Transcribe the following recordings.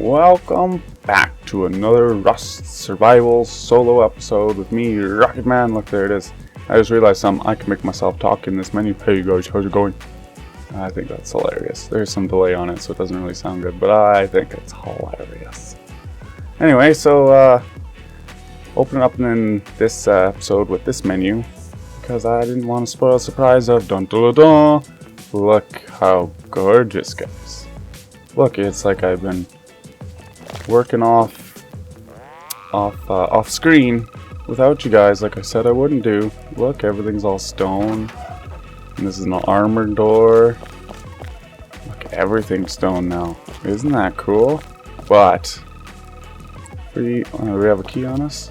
Welcome back to another Rust Survival solo episode with me, Rocket Man. Look, there it is. I just realized something. I can make myself talk in this menu. Hey guys, how's it going? I think that's hilarious. There's some delay on it, so it doesn't really sound good, but I think it's hilarious. Anyway, so open up in this episode with this menu because I didn't want to spoil the surprise of dun dun dun. Look how gorgeous, guys. Look, it's like I've been working off screen without you guys, like I said I wouldn't do. Look, everything's all stone. And this is an armored door. Look, everything's stone now. Isn't that cool? But we have a key on us.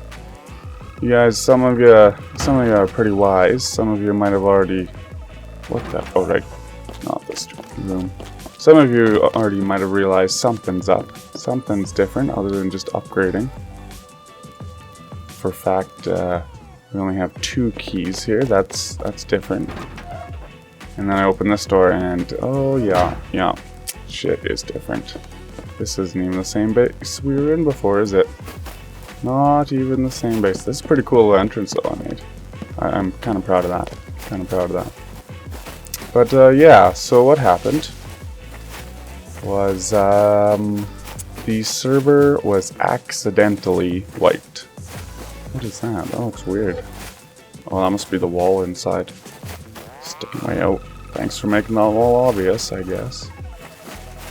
You guys, some of you are pretty wise. Some of you might have already. What the? Oh right, not this room. Some of you already might have realized something's up. Something's different other than just upgrading. For fact, we only have 2 keys here. That's different. And then I open this door and oh yeah, shit is different. This isn't even the same base we were in before, is it? Not even the same base. This is a pretty cool entrance though I made. I'm kind of proud of that. But yeah, so what happened was the server was accidentally wiped. What is that? That looks weird. Oh, that must be the wall inside. Sticking way out. Thanks for making that wall obvious, I guess.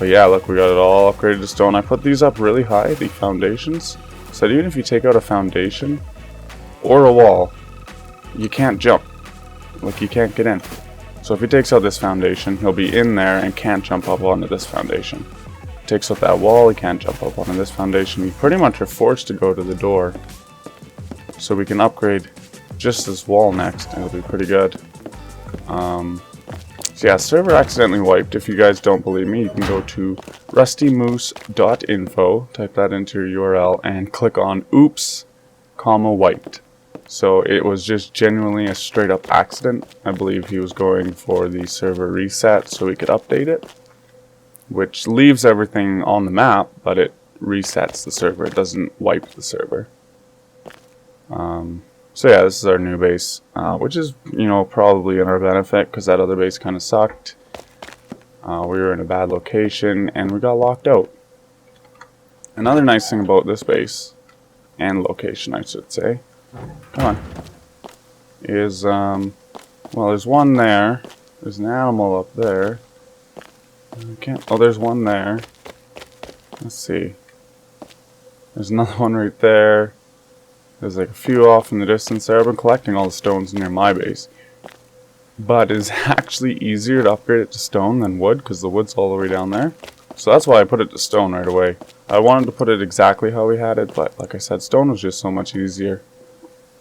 But yeah, look, we got it all upgraded to stone. I put these up really high, the foundations, so that even if you take out a foundation or a wall, you can't jump. Like, you can't get in. So if he takes out this foundation, he'll be in there and can't jump up onto this foundation. Takes out that wall, he can't jump up onto this foundation. We pretty much are forced to go to the door. So we can upgrade just this wall next. It'll be pretty good. So yeah, server accidentally wiped. If you guys don't believe me, you can go to rustymoose.info, type that into your URL, and click on oops, wiped. So it was just genuinely a straight up accident. I believe he was going for the server reset so he could update it, which leaves everything on the map, but it resets the server. It doesn't wipe the server. So yeah, this is our new base, which is, you know, probably in our benefit because that other base kind of sucked. We were in a bad location and we got locked out. Another nice thing about this base, and location I should say, come on, is, well, there's one there, there's an animal up there, oh, there's one there, let's see, there's another one right there, there's like a few off in the distance there. I've been collecting all the stones near my base, but it's actually easier to upgrade it to stone than wood, because the wood's all the way down there, so that's why I put it to stone right away. I wanted to put it exactly how we had it, but like I said, stone was just so much easier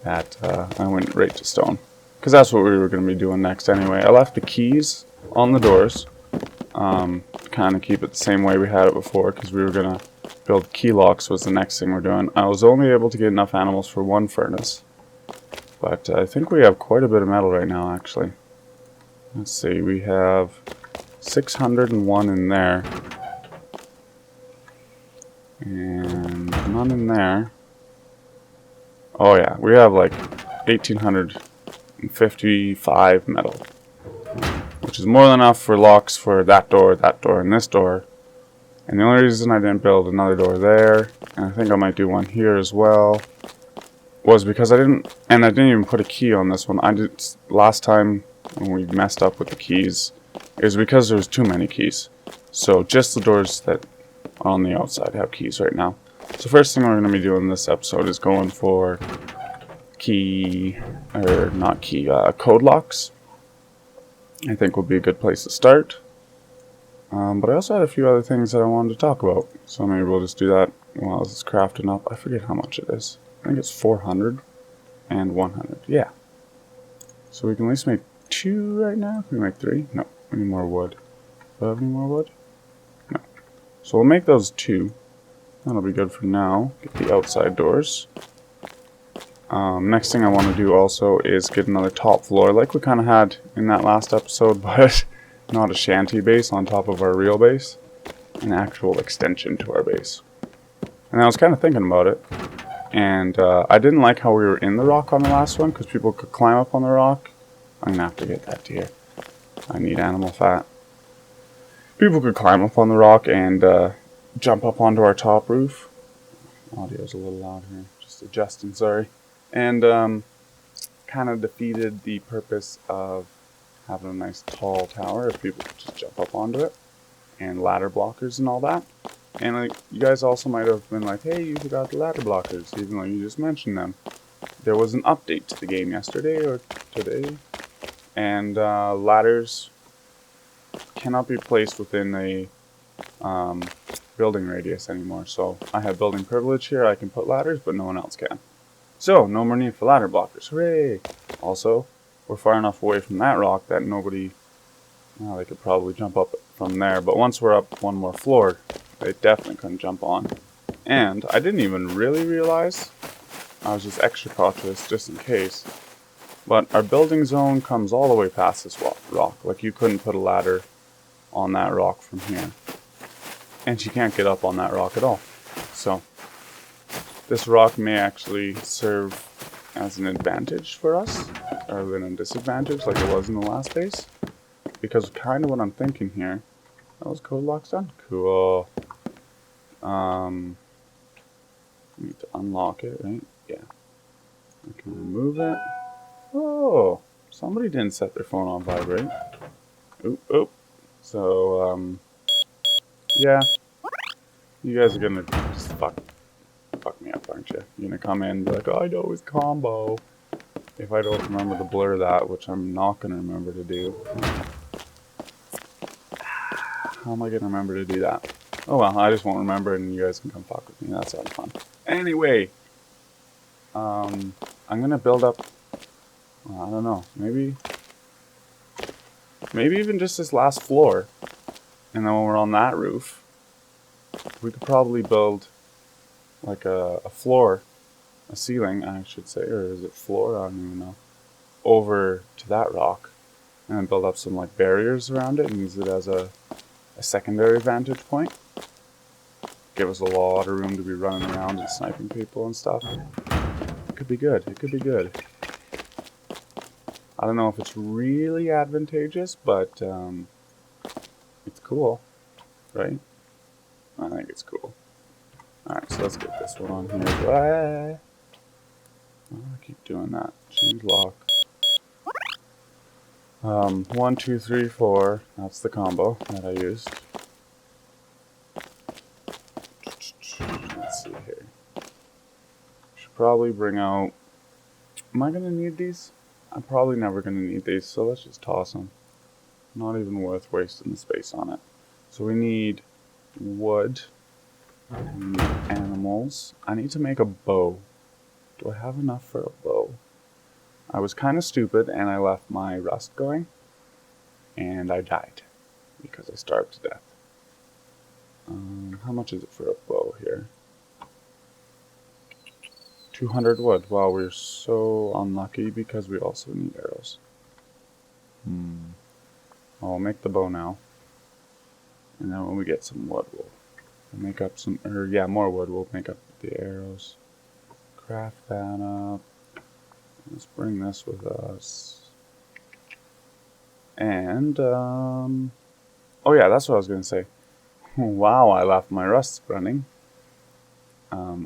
that I went right to stone, because that's what we were going to be doing next anyway. I left the keys on the doors, kind of keep it the same way we had it before, because we were going to build key locks was the next thing we're doing. I was only able to get enough animals for 1 furnace, but I think we have quite a bit of metal right now actually. Let's see, we have 601 in there, and none in there. Oh yeah, we have like 1,855 metal, which is more than enough for locks for that door, and this door. And the only reason I didn't build another door there, and I think I might do one here as well, was because I didn't even put a key on this one. Last time when we messed up with the keys, it was because there was too many keys. So just the doors that are on the outside have keys right now. So first thing we're going to be doing in this episode is going for code locks. I think would be a good place to start. But I also had a few other things that I wanted to talk about. So maybe we'll just do that while this is crafting up. I forget how much it is. I think it's 400 and 100. Yeah. So we can at least make 2 right now. Can we make 3? No. We need more wood. Do I have any more wood? No. So we'll make those 2. That'll be good for now. Get the outside doors. Next thing I want to do also is get another top floor like we kind of had in that last episode, but not a shanty base on top of our real base. An actual extension to our base. And I was kind of thinking about it. And I didn't like how we were in the rock on the last one, because people could climb up on the rock. I'm going to have to get that deer. I need animal fat. People could climb up on the rock and jump up onto our top roof. Audio's a little loud here. Just adjusting, sorry. And kind of defeated the purpose of having a nice tall tower if people could just jump up onto it. And ladder blockers and all that. And like, you guys also might have been like, hey, you forgot the ladder blockers, even though you just mentioned them. There was an update to the game yesterday or today, and ladders cannot be placed within a building radius anymore. So I have building privilege here, I can put ladders, but no one else can. So, no more need for ladder blockers, hooray! Also, we're far enough away from that rock that nobody, well, they could probably jump up from there, but once we're up one more floor, they definitely couldn't jump on. And I didn't even really realize, I was just extra cautious just in case, but our building zone comes all the way past this rock. Like, you couldn't put a ladder on that rock from here. And you can't get up on that rock at all. So, this rock may actually serve as an advantage for us, rather than a disadvantage like it was in the last base. Because kind of what I'm thinking here, that was code locks done? Cool. Need to unlock it, right? Yeah. I can remove it. Oh, somebody didn't set their phone on vibrate. Oop, oop. So, yeah. You guys are gonna just fuck me up, aren't you? You're gonna come in and be like, oh, I know his combo. If I don't remember to blur that, which I'm not gonna remember to do. How am I gonna remember to do that? Oh well, I just won't remember and you guys can come fuck with me. That sounds fun. Anyway, I'm gonna build up, well, I don't know, maybe even just this last floor. And then when we're on that roof, we could probably build like a floor, a ceiling, I should say, or is it floor? I don't even know. Over to that rock, and then build up some like barriers around it and use it as a secondary vantage point. Give us a lot of room to be running around and sniping people and stuff. It could be good. It could be good. I don't know if it's really advantageous, but it's cool, right? I think it's cool. Alright, so let's get this one on here. Oh, I keep doing that. Change lock. 1, 2, 3, 4. That's the combo that I used. Let's see here. Should probably bring out... Am I going to need these? I'm probably never going to need these, so let's just toss them. Not even worth wasting the space on it. So we need wood. We need animals. I need to make a bow. Do I have enough for a bow? I was kind of stupid and I left my rust going. And I died. Because I starved to death. How much is it for a bow here? 200 wood. Wow, we're so unlucky because we also need arrows. I'll make the bow now. And then when we get some wood, we'll make up some, or yeah, more wood, we'll make up the arrows. Craft that up. Let's bring this with us. And, oh yeah, that's what I was going to say. Wow, I left my rust running.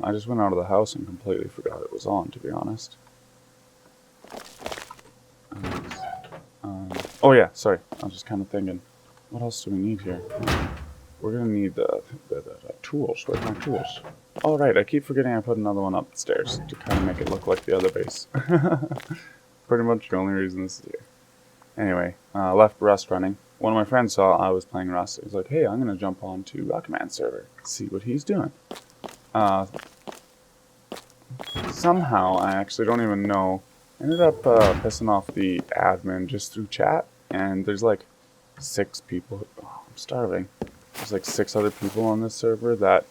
I just went out of the house and completely forgot it was on, to be honest. Oh yeah, sorry. I was just kind of thinking, what else do we need here? We're going to need the tools. Where's my tools? Oh right, I keep forgetting I put another one upstairs to kind of make it look like the other base. Pretty much the only reason this is here. Anyway, left Rust running. One of my friends saw I was playing Rust. He's like, hey, I'm going to jump on to Rockman server, see what he's doing. Somehow, I actually don't even know, ended up pissing off the admin just through chat, and there's like 6 people. Oh, I'm starving. There's like 6 other people on this server that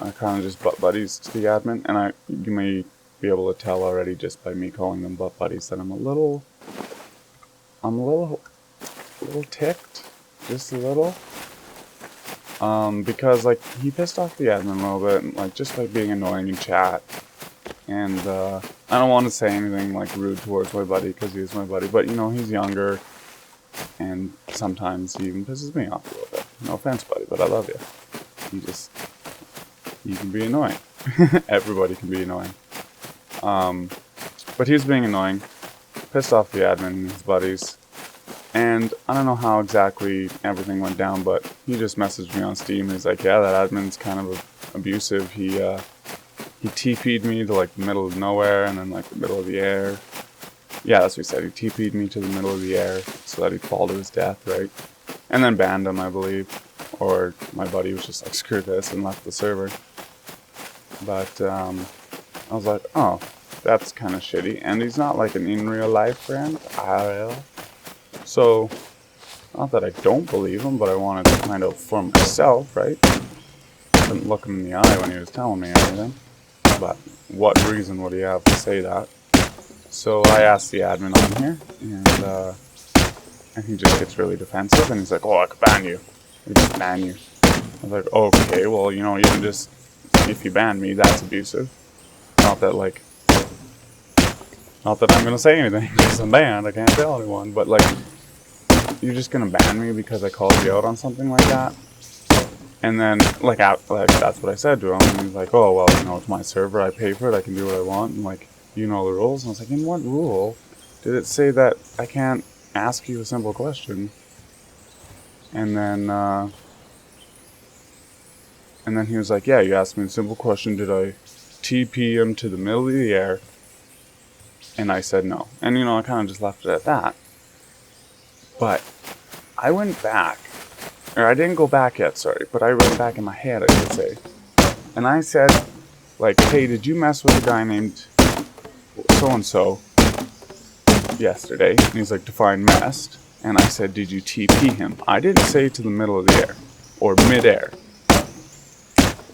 are kind of just butt buddies to the admin, and you may be able to tell already just by me calling them butt buddies that I'm a little ticked, just a little. Because like he pissed off the admin a little bit, and, like just like being annoying in chat. And I don't want to say anything like rude towards my buddy because he's my buddy, but you know he's younger, and sometimes he even pisses me off a little bit. No offense, buddy, but I love you. You can be annoying. Everybody can be annoying. But he was being annoying, pissed off the admin and his buddies. And I don't know how exactly everything went down, but he just messaged me on Steam. He's like, yeah, that admin's kind of abusive. He TP'd me to like the middle of nowhere and then like the middle of the air. Yeah, that's what he said. He TP'd me to the middle of the air so that he'd fall to his death, right? And then banned him, I believe. Or my buddy was just like, screw this, and left the server. But I was like, oh, that's kind of shitty. And he's not like an in real life friend. IRL. So, not that I don't believe him, but I wanted to find out for myself, right? Couldn't look him in the eye when he was telling me everything. But what reason would he have to say that? So I asked the admin on here, and he just gets really defensive, and he's like, oh, I could ban you. I just ban you. I was like, okay, well, you know, even just, if you ban me, that's abusive. Not that I'm gonna say anything, because I'm banned, I can't tell anyone, but like, you're just gonna ban me because I called you out on something like that? And then, like that's what I said to him, and he's like, oh, well, you know, it's my server, I pay for it, I can do what I want, and like, you know the rules? And I was like, in what rule did it say that I can't ask you a simple question? And then he was like, yeah, you asked me a simple question, did I TP him to the middle of the air? And I said no. And you know, I kind of just left it at that. But I went back, or I didn't go back yet, sorry, but I went back in my head, I should say. And I said, like, hey, did you mess with a guy named so-and-so yesterday? And he's like, define messed. And I said, did you TP him? I didn't say to the middle of the air, or mid-air.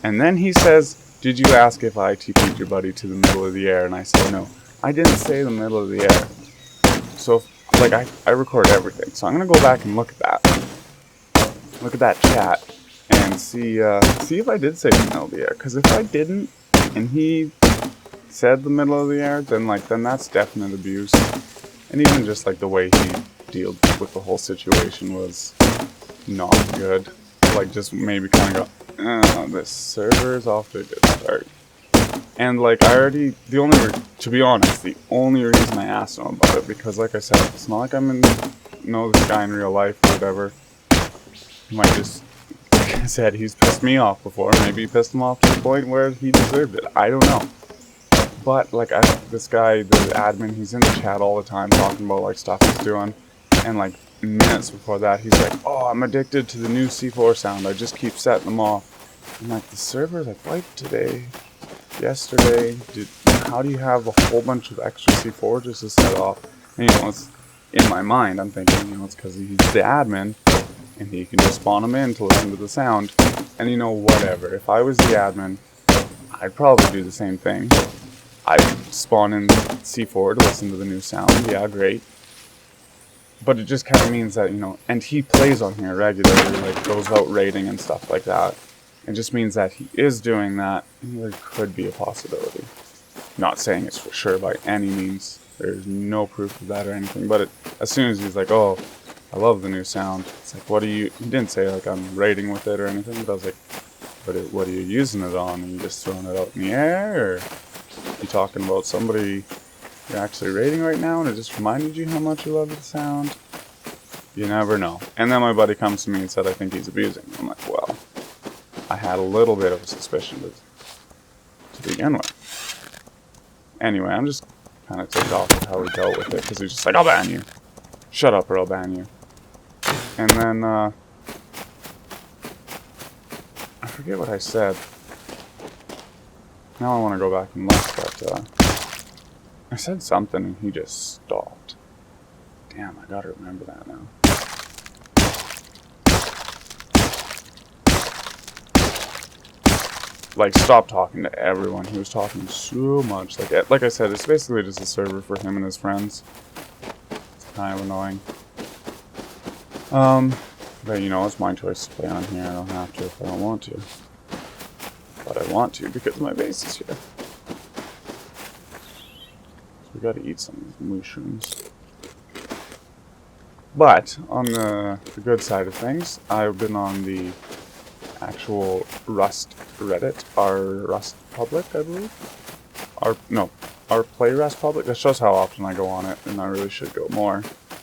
And then he says, did you ask if I TP'd your buddy to the middle of the air? And I said, no. I didn't say the middle of the air. So, like, I record everything. So I'm going to go back and look at that. Look at that chat. And see if I did say the middle of the air. Because if I didn't, and he said the middle of the air, then that's definite abuse. And even just, like, the way he dealt with the whole situation was not good. Like, just maybe kind of go, this server's off to a good start. And like to be honest, the only reason I asked him about it, because like I said, it's not like know this guy in real life or whatever. He might just, like I said, he's pissed me off before. Maybe he pissed him off to the point where he deserved it. I don't know. But like this guy, the admin, he's in the chat all the time talking about like stuff he's doing. And like minutes before that, he's like, oh, I'm addicted to the new C4 sound. I just keep setting them off. And like the server's like wiped today. Yesterday, how do you have a whole bunch of extra C4 just to set off? And, you know, it's in my mind, I'm thinking, you know, it's because he's the admin, and he can just spawn them in to listen to the sound. And, you know, whatever. If I was the admin, I'd probably do the same thing. I'd spawn in C4 to listen to the new sound. Yeah, great. But it just kind of means that, you know, and he plays on here regularly, like, goes out raiding and stuff like that. It just means that he is doing that, and there could be a possibility. Not saying it's for sure by any means. There's no proof of that or anything. But as soon as he's like, oh, I love the new sound. It's like, what are you... He didn't say, like, I'm raiding with it or anything. But I was like, what are you using it on? Are you just throwing it out in the air? Or are you talking about somebody you're actually raiding right now, and it just reminded you how much you love the sound? You never know. And then my buddy comes to me and said, I think he's abusing. I'm like, well... I had a little bit of a suspicion to begin with. Anyway, I'm just kind of ticked off with how he dealt with it, because he's just like, I'll ban you. Shut up or I'll ban you. And then, I forget what I said. Now I want to go back and look, but, I said something and he just stopped. Damn, I gotta remember that now. Like, stop talking to everyone. He was talking so much. Like I said, it's basically just a server for him and his friends. It's kind of annoying. But you know, it's my choice to play on here. I don't have to if I don't want to. But I want to because my base is here. So we gotta eat some of these mushrooms. But on the good side of things, I've been on the actual Rust Reddit, our Rust Public, I believe. Our Play Rust Public. That shows how often I go on it, and I really should go more.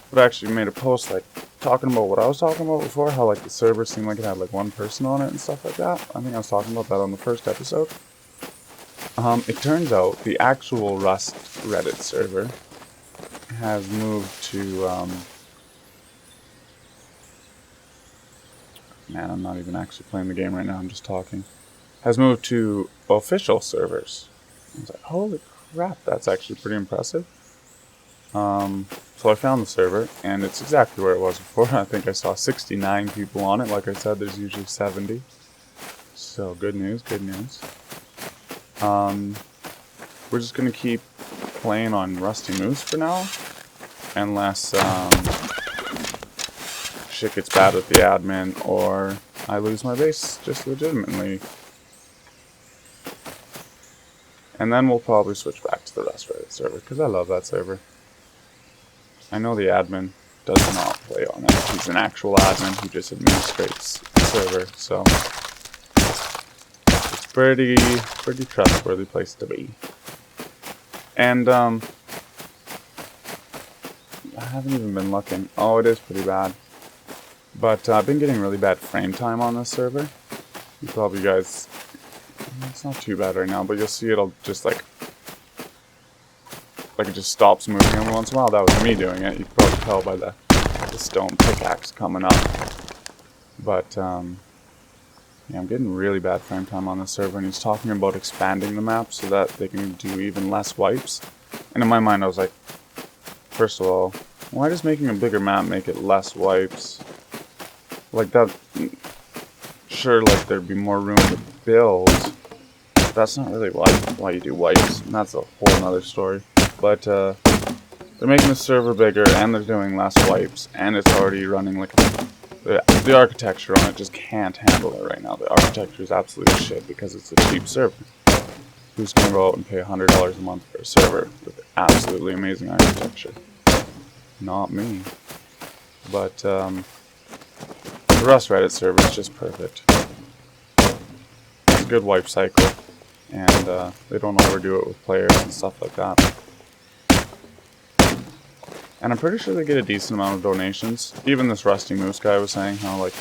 But I actually made a post like talking about what I was talking about before, how like the server seemed like it had like one person on it and stuff like that. I think I was talking about that on the first episode. It turns out the actual Rust Reddit server has moved to man, I'm not even actually playing the game right now, I'm just talking. Has moved to official servers. I was like, holy crap, that's actually pretty impressive. So I found the server, and it's exactly where it was before. I think I saw 69 people on it. Like I said, there's usually 70. So good news, good news. We're just going to keep playing on Rusty Moose for now. Unless shit gets bad with the admin, or I lose my base just legitimately. And then we'll probably switch back to the Rust Reddit server, because I love that server. I know the admin does not play on it. He's an actual admin who just administrates the server, so it's pretty trustworthy place to be. And I haven't even been looking. Oh, it is pretty bad. But I've been getting really bad frame time on this server. You probably guys, it's not too bad right now, but you'll see it'll just like it just stops moving every once in a while. That was me doing it. You can probably tell by the stone pickaxe coming up. But yeah, I'm getting really bad frame time on this server, and he's talking about expanding the map so that they can do even less wipes. And in my mind I was like, first of all, why does making a bigger map make it less wipes? Like that, sure, like there'd be more room to build. That's not really why you do wipes, and that's a whole nother story. But they're making the server bigger, and they're doing less wipes, and it's already running like the architecture on it just can't handle it right now. The architecture is absolute shit because it's a cheap server. Who's gonna go out and pay $100 a month for a server with absolutely amazing architecture? Not me. But the Rust Reddit server is just perfect. It's a good wipe cycle, and they don't overdo it with players and stuff like that. And I'm pretty sure they get a decent amount of donations. Even this Rusty Moose guy was saying how, like,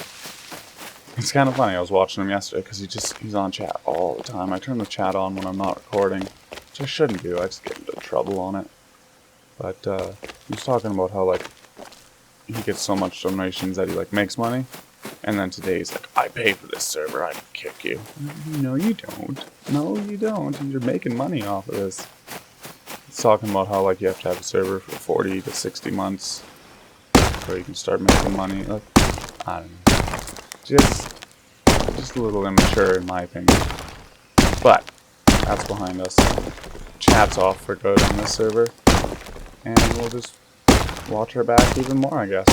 it's kind of funny. I was watching him yesterday because he's on chat all the time. I turn the chat on when I'm not recording, which I shouldn't do. I just get into trouble on it. But he was talking about how, like, he gets so much donations that he, like, makes money. And then today he's like, I pay for this server, I'd kick you. No, you don't. No, you don't. You're making money off of this. He's talking about how, like, you have to have a server for 40 to 60 months before you can start making money. Like, I don't know. Just a little immature in my opinion. But that's behind us. Chat's off for good on this server. And we'll just watch our back even more, I guess.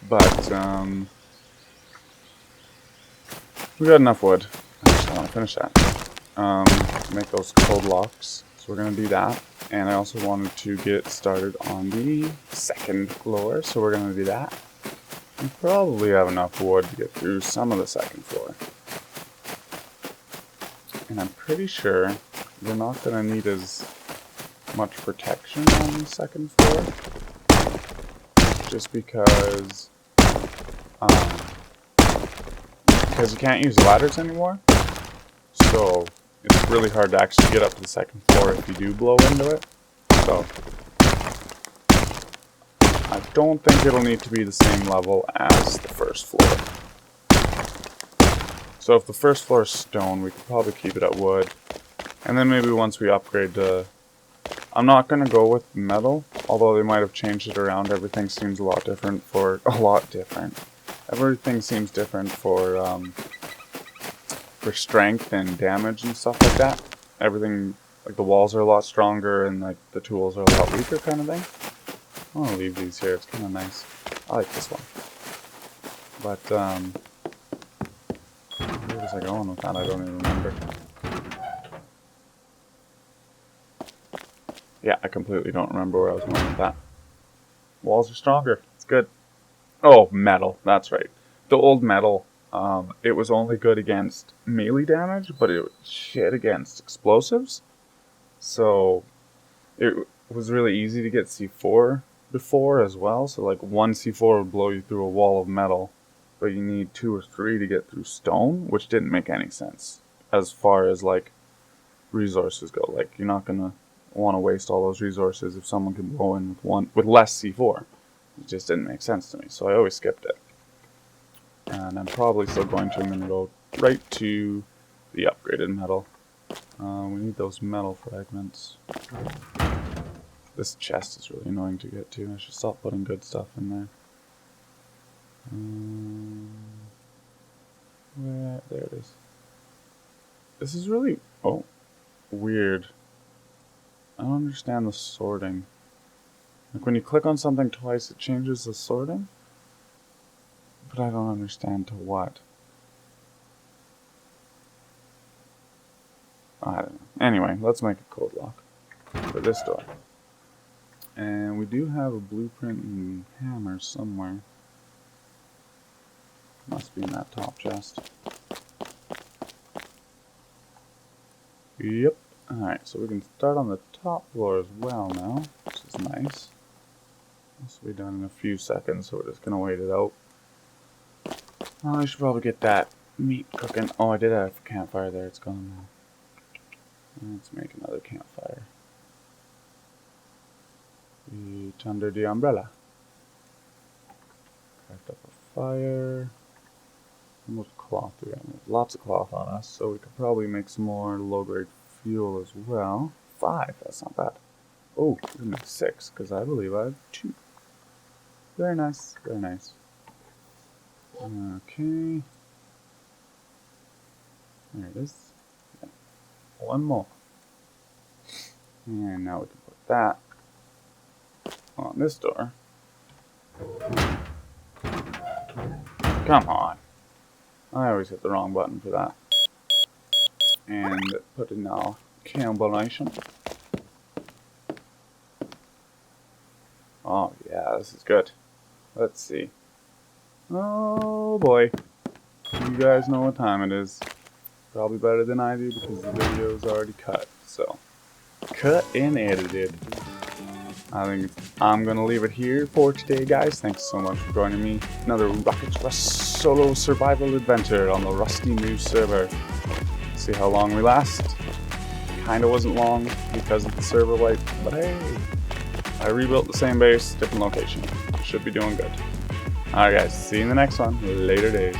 But, we got enough wood. I just want to finish that. Make those cold locks. So we're going to do that. And I also wanted to get started on the second floor. So we're going to do that. We probably have enough wood to get through some of the second floor. And I'm pretty sure we're not going to need as much protection on the second floor. Just because you can't use ladders anymore. So it's really hard to actually get up to the second floor if you do blow into it. So I don't think it'll need to be the same level as the first floor. So if the first floor is stone, we could probably keep it at wood. And then maybe once we upgrade to... I'm not going to go with metal, although they might have changed it around. Everything seems a lot different for... Everything seems different for strength and damage and stuff like that. Everything, like the walls are a lot stronger and like the tools are a lot weaker kind of thing. I'm going to leave these here, it's kind of nice. I like this one. But, where was I going with that? I don't even remember. Yeah, I completely don't remember where I was going with that. Walls are stronger. It's good. Oh, metal. That's right. The old metal, it was only good against melee damage, but it was shit against explosives. So, it was really easy to get C4 before as well. So, like, one C4 would blow you through a wall of metal, but you need 2 or 3 to get through stone, which didn't make any sense as far as, like, resources go. Like, you're not gonna want to waste all those resources if someone can blow in with less C4. It just didn't make sense to me, so I always skipped it. And I'm probably still going to. I'm going to go right to the upgraded metal. We need those metal fragments. This chest is really annoying to get to. I should stop putting good stuff in there. There it is. This is really weird. I don't understand the sorting. Like when you click on something twice, it changes the sorting. But I don't understand to what. I don't know. Anyway, let's make a code lock for this door. And we do have a blueprint and hammer somewhere. Must be in that top chest. Yep. Alright, so we can start on the top floor as well now, which is nice. This will be done in a few seconds, so we're just going to wait it out. I should probably get that meat cooking. Oh, I did have a campfire there. It's gone now. Let's make another campfire. It's under the umbrella. Craft up a fire. How much cloth do we have? Lots of cloth on us, so we could probably make some more low-grade fuel as well. 5, that's not bad. Oh, we make 6, because I believe I have 2. Very nice, very nice. Okay. There it is. Yeah. 1 more. And now we can put that on this door. Come on. I always hit the wrong button for that. And put in our combination. Oh yeah, this is good. Let's see. Oh boy. You guys know what time it is. Probably better than I do because the video is already cut. So, cut and edited. I think I'm going to leave it here for today, guys. Thanks so much for joining me. Another Rockets Rust solo survival adventure on the Rusty New server. See how long we last. Kinda wasn't long because of the server wipe, but hey, I rebuilt the same base, different location. Should be doing good. Alright guys, see you in the next one. Later days.